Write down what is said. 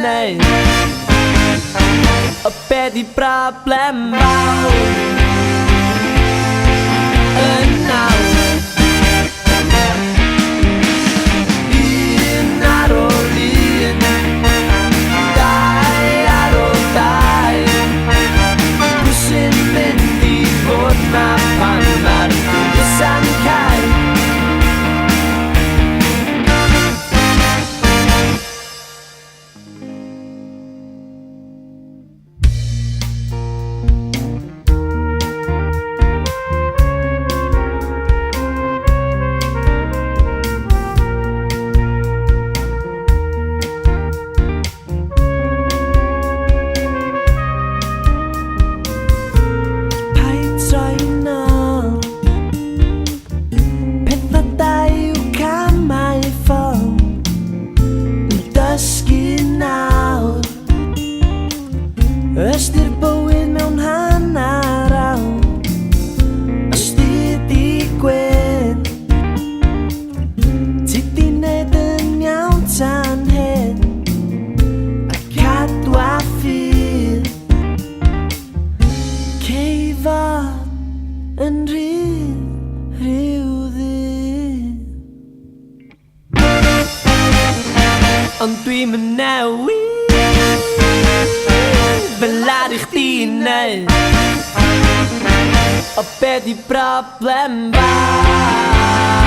nee. Apa di problem bau now. Ystyr bywyd mewn hanner awr, ystyr digwydd. Ti di neud yn iawn tan hyn, a cadw a ffydd. Ceifod yn rhyw ddydd. Ond dwi'm yn newid fel ar i chdi neud. O be di problem fa?